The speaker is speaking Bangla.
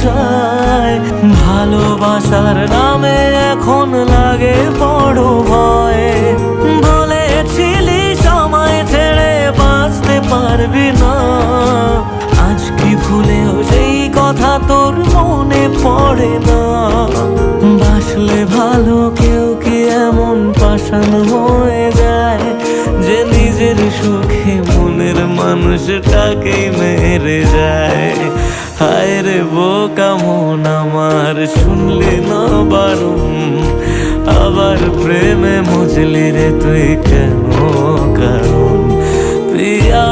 যায়। ভালোবাসার নামে এখন লাগে বড় ভয়। বলেছিলি সময় ছেড়ে বাঁচতে পারবি না, আজ কি ভুলেও সেই কথা তোর মনে পড়ে না? বাসলে ভালো কেউ কি এমন পাষাণ হয়ে যায় যে নিজের সুখে মনের মানুষটাকেই মেরে যায়? হায় রে বোকা মন আমার, শুনলি না বারণ, আবার প্রেমে মজলি রে তুই কেন কারণ? প্রিয়া